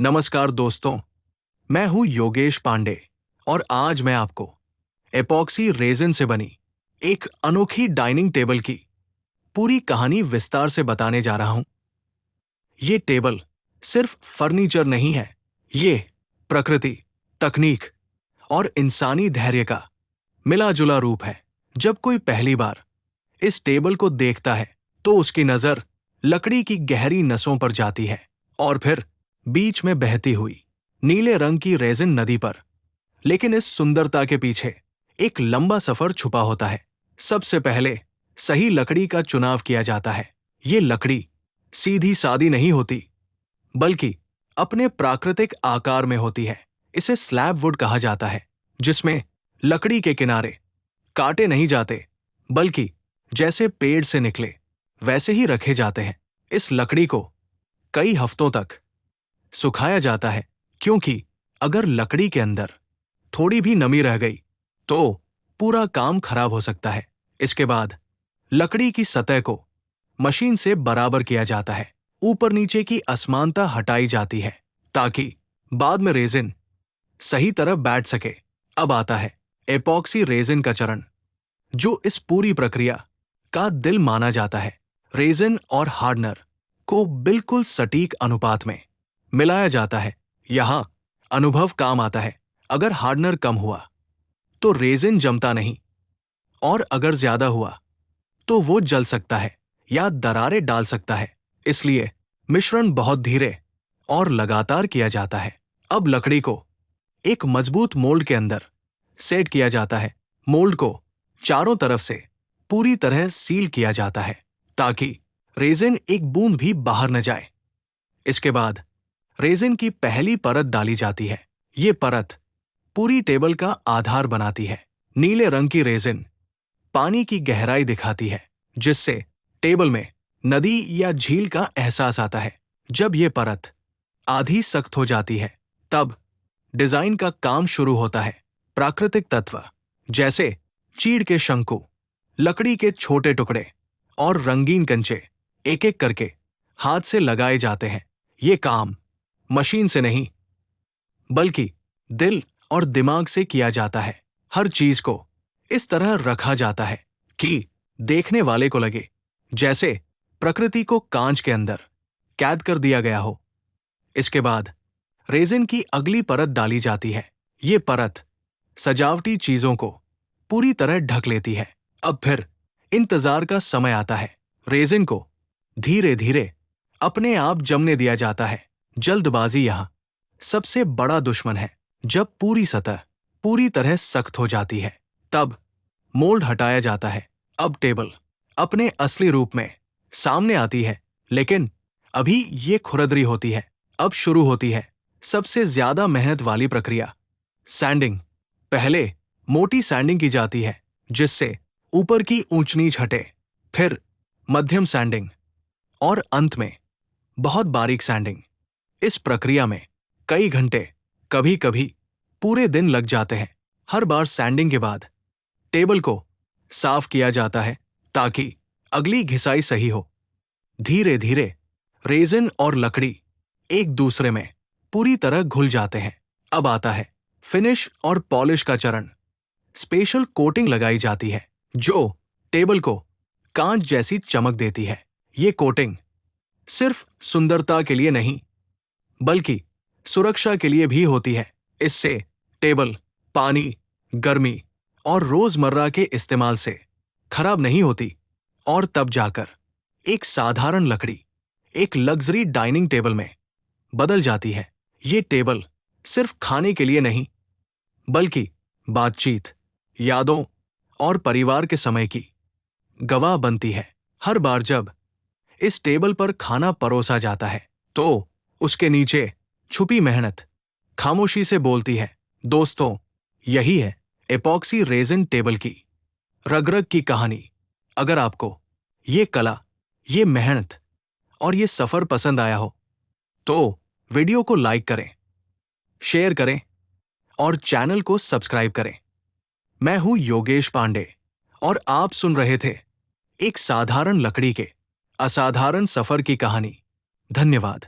नमस्कार दोस्तों, मैं हूं योगेश पांडे और आज मैं आपको एपॉक्सी रेजिन से बनी एक अनोखी डाइनिंग टेबल की पूरी कहानी विस्तार से बताने जा रहा हूं। ये टेबल सिर्फ फर्नीचर नहीं है, ये प्रकृति, तकनीक और इंसानी धैर्य का मिला जुला रूप है। जब कोई पहली बार इस टेबल को देखता है तो उसकी नजर लकड़ी की गहरी नसों पर जाती है और फिर बीच में बहती हुई नीले रंग की रेजिन नदी पर। लेकिन इस सुंदरता के पीछे एक लंबा सफर छुपा होता है। सबसे पहले सही लकड़ी का चुनाव किया जाता है। ये लकड़ी सीधी सादी नहीं होती, बल्कि अपने प्राकृतिक आकार में होती है। इसे स्लैब वुड कहा जाता है, जिसमें लकड़ी के किनारे काटे नहीं जाते, बल्कि जैसे पेड़ से निकले वैसे ही रखे जाते हैं। इस लकड़ी को कई हफ्तों तक सुखाया जाता है, क्योंकि अगर लकड़ी के अंदर थोड़ी भी नमी रह गई तो पूरा काम खराब हो सकता है। इसके बाद लकड़ी की सतह को मशीन से बराबर किया जाता है। ऊपर नीचे की असमानता हटाई जाती है ताकि बाद में रेजिन सही तरह बैठ सके। अब आता है एपॉक्सी रेजिन का चरण, जो इस पूरी प्रक्रिया का दिल माना जाता है। रेजिन और हार्डनर को बिल्कुल सटीक अनुपात में मिलाया जाता है। यहां अनुभव काम आता है। अगर हार्डनर कम हुआ तो रेजिन जमता नहीं, और अगर ज्यादा हुआ तो वो जल सकता है या दरारें डाल सकता है। इसलिए मिश्रण बहुत धीरे और लगातार किया जाता है। अब लकड़ी को एक मजबूत मोल्ड के अंदर सेट किया जाता है। मोल्ड को चारों तरफ से पूरी तरह सील किया जाता है ताकि रेजिन एक बूंद भी बाहर न जाए। इसके बाद रेजिन की पहली परत डाली जाती है। ये परत पूरी टेबल का आधार बनाती है। नीले रंग की रेजिन पानी की गहराई दिखाती है, जिससे टेबल में नदी या झील का एहसास आता है। जब ये परत आधी सख्त हो जाती है, तब डिजाइन का काम शुरू होता है। प्राकृतिक तत्व जैसे चीड़ के शंकु, लकड़ी के छोटे टुकड़े और रंगीन कंचे एक एक करके हाथ से लगाए जाते हैं। ये काम मशीन से नहीं, बल्कि दिल और दिमाग से किया जाता है। हर चीज को इस तरह रखा जाता है कि देखने वाले को लगे जैसे प्रकृति को कांच के अंदर कैद कर दिया गया हो। इसके बाद रेजिन की अगली परत डाली जाती है। ये परत सजावटी चीजों को पूरी तरह ढक लेती है। अब फिर इंतजार का समय आता है। रेजिन को धीरे धीरे अपने आप जमने दिया जाता है। जल्दबाजी यहां सबसे बड़ा दुश्मन है। जब पूरी सतह पूरी तरह सख्त हो जाती है, तब मोल्ड हटाया जाता है। अब टेबल अपने असली रूप में सामने आती है, लेकिन अभी ये खुरदरी होती है। अब शुरू होती है सबसे ज्यादा मेहनत वाली प्रक्रिया, सैंडिंग। पहले मोटी सैंडिंग की जाती है, जिससे ऊपर की ऊंच नीच हटे। फिर मध्यम सैंडिंग और अंत में बहुत बारीक सैंडिंग। इस प्रक्रिया में कई घंटे, कभी कभी पूरे दिन लग जाते हैं। हर बार सैंडिंग के बाद टेबल को साफ किया जाता है ताकि अगली घिसाई सही हो। धीरे धीरे रेजिन और लकड़ी एक दूसरे में पूरी तरह घुल जाते हैं। अब आता है फिनिश और पॉलिश का चरण। स्पेशल कोटिंग लगाई जाती है, जो टेबल को कांच जैसी चमक देती है। ये कोटिंग सिर्फ सुंदरता के लिए नहीं, बल्कि सुरक्षा के लिए भी होती है। इससे टेबल पानी, गर्मी और रोजमर्रा के इस्तेमाल से खराब नहीं होती, और तब जाकर एक साधारण लकड़ी एक लग्जरी डाइनिंग टेबल में बदल जाती है। ये टेबल सिर्फ खाने के लिए नहीं, बल्कि बातचीत, यादों और परिवार के समय की गवाह बनती है। हर बार जब इस टेबल पर खाना परोसा जाता है, तो उसके नीचे छुपी मेहनत खामोशी से बोलती है। दोस्तों, यही है एपॉक्सी रेजिन टेबल की रग रग की कहानी। अगर आपको ये कला, ये मेहनत और ये सफर पसंद आया हो, तो वीडियो को लाइक करें, शेयर करें और चैनल को सब्सक्राइब करें। मैं हूं योगेश पांडे और आप सुन रहे थे एक साधारण लकड़ी के असाधारण सफर की कहानी। धन्यवाद।